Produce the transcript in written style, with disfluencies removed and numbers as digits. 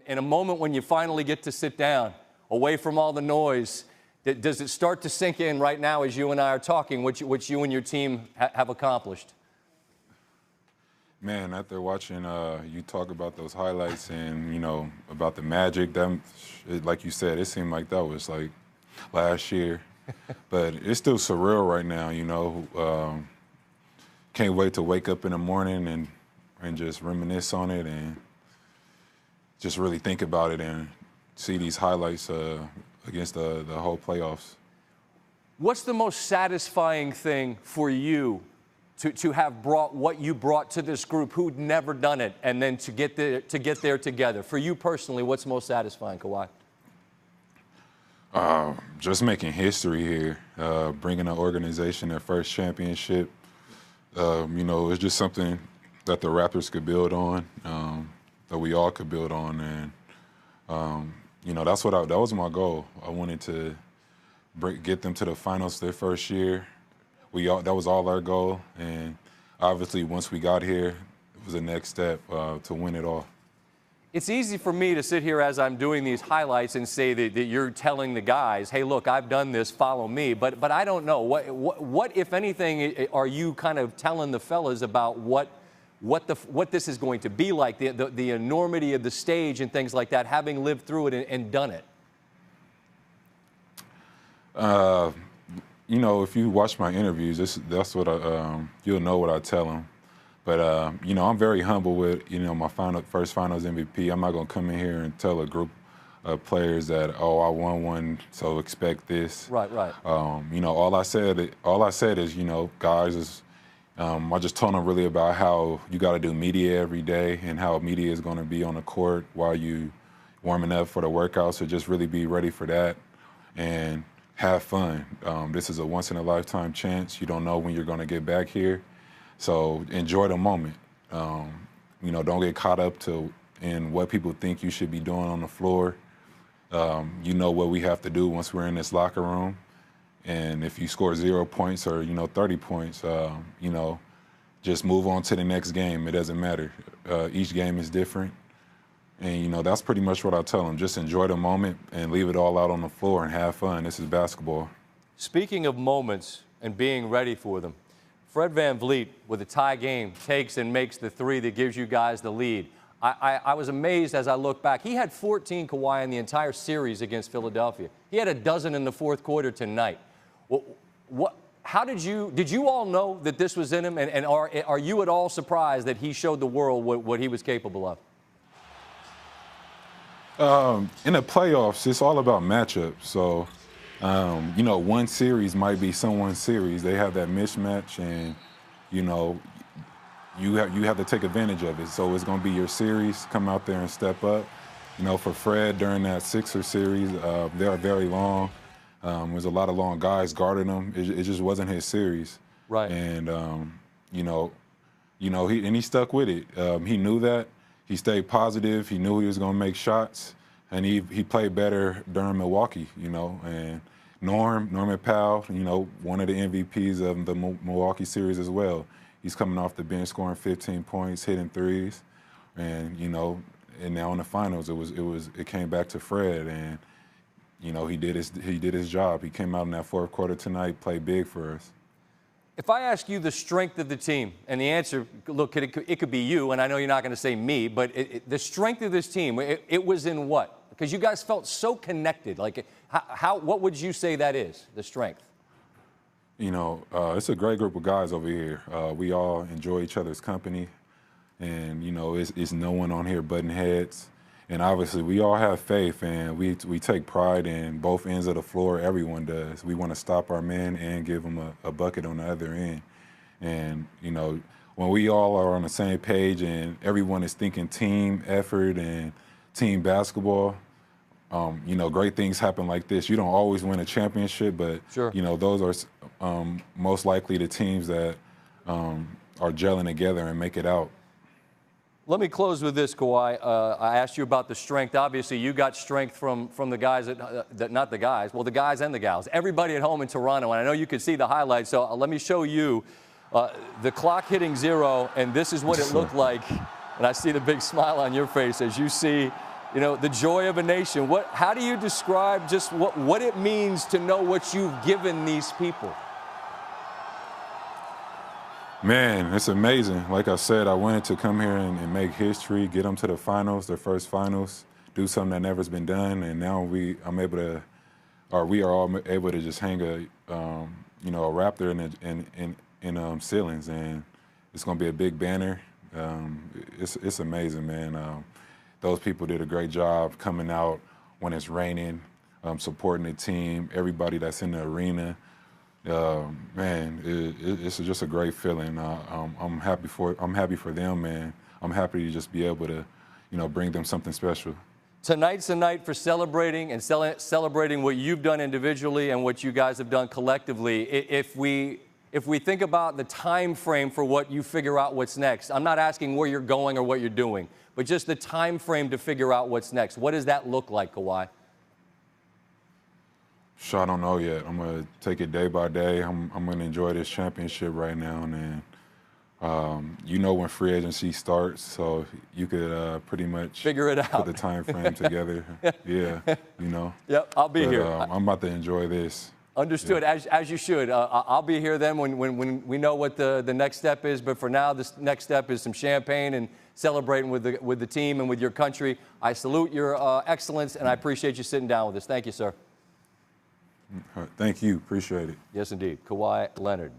in a moment when you finally get to sit down, away from all the noise, does it start to sink in right now as you and I are talking, what you and your team have accomplished? Man, after watching you talk about those highlights and, you know, about the Magic, like you said, it seemed like that was like last year. But it's still surreal right now, you know. Can't wait to wake up in the morning and just reminisce on it and just really think about it and see these highlights against the whole playoffs. What's the most satisfying thing for you to have brought what you brought to this group who'd never done it, and then to get there together? For you personally, what's most satisfying, Kawhi? Just making history here, bringing an organization their first championship. You know, it's just something that the Raptors could build on, that we all could build on, and you know, that was my goal. I wanted to get them to the finals their first year. That was all our goal, and obviously once we got here, it was the next step to win it all. It's easy for me to sit here as I'm doing these highlights and say that you're telling the guys, hey, look, I've done this, follow me. But I don't know. What, if anything, are you kind of telling the fellas about what this is going to be like, the enormity of the stage and things like that, having lived through it and done it? You know, if you watch my interviews, that's what you'll know what I tell them. But, you know, I'm very humble with, you know, my first finals MVP. I'm not going to come in here and tell a group of players that, oh, I won one, so expect this. Right, right. You know, all I said is, you know, guys, I just told them really about how you got to do media every day and how media is going to be on the court while you warming up for the workout. So just really be ready for that and have fun. This is a once-in-a-lifetime chance. You don't know when you're going to get back here. So enjoy the moment. You know, don't get caught up in what people think you should be doing on the floor. You know what we have to do once we're in this locker room. And if you score 0 points or, you know, 30 points, you know, just move on to the next game. It doesn't matter. Each game is different. And, you know, that's pretty much what I tell them. Just enjoy the moment and leave it all out on the floor and have fun. This is basketball. Speaking of moments and being ready for them, Fred VanVleet, with a tie game, takes and makes the three that gives you guys the lead. I was amazed as I look back. He had 14, Kawhi, in the entire series against Philadelphia. He had a dozen in the fourth quarter tonight. How did you all know that this was in him, and are you at all surprised that he showed the world what he was capable of? In the playoffs, it's all about matchups. So, you know, one series might be someone's series. They have that mismatch, and, you know, you have to take advantage of it. So it's going to be your series. Come out there and step up. You know, for Fred, during that Sixers series, they are very long. There's a lot of long guys guarding him. It just wasn't his series. Right. And, you know, he stuck with it. He knew that. He stayed positive. He knew he was going to make shots, and he played better during Milwaukee, you know. And Norman Powell, you know, one of the MVPs of the Milwaukee series as well. He's coming off the bench, scoring 15 points, hitting threes, and, you know, and now in the finals, it came back to Fred, and, you know, he did his job. He came out in that fourth quarter tonight, played big for us. If I ask you the strength of the team, and the answer, look, it could be you, and I know you're not going to say me, but the strength of this team, it was in what? Because you guys felt so connected. Like, what would you say that is, the strength? You know, it's a great group of guys over here. We all enjoy each other's company, and, you know, it's no one on here butting heads. And obviously, we all have faith, and we take pride in both ends of the floor. Everyone does. We want to stop our men and give them a bucket on the other end. And, you know, when we all are on the same page and everyone is thinking team effort and team basketball, you know, great things happen like this. You don't always win a championship, but, sure, you know, those are most likely the teams that are gelling together and make it out. Let me close with this, Kawhi. I asked you about the strength. Obviously, you got strength from the guys, not the guys, well, the guys and the gals, everybody at home in Toronto. And I know you could see the highlights, so let me show you the clock hitting 0, and this is what it looked like. And I see the big smile on your face as you see You know, the joy of a nation. How do you describe just what it means to know what you've given these people? Man, it's amazing. Like I said, I wanted to come here and make history, get them to the finals, their first finals, do something that never's been done, and now we are all able to just hang a Raptor in ceilings, and it's gonna be a big banner. It's amazing, man. Those people did a great job coming out when it's raining, supporting the team, everybody that's in the arena. Man, it's just a great feeling. I'm happy for them, man. I'm happy to just be able to, bring them something special. Tonight's a night for celebrating and celebrating what you've done individually and what you guys have done collectively. If we think about the time frame for what you figure out what's next, I'm not asking where you're going or what you're doing, but just the time frame to figure out what's next. What does that look like, Kawhi? Sure, I don't know yet. I'm gonna take it day by day. I'm gonna enjoy this championship right now, and then when free agency starts, so you could pretty much figure it out. Put the time frame together. Yeah, Yep, I'll be here. I'm about to enjoy this. Understood, yeah. as you should. I'll be here then when we know what the next step is. But for now, this next step is some champagne and celebrating with the team and with your country. I salute your excellence, and I appreciate you sitting down with us. Thank you, sir. Thank you. Appreciate it. Yes, indeed. Kawhi Leonard.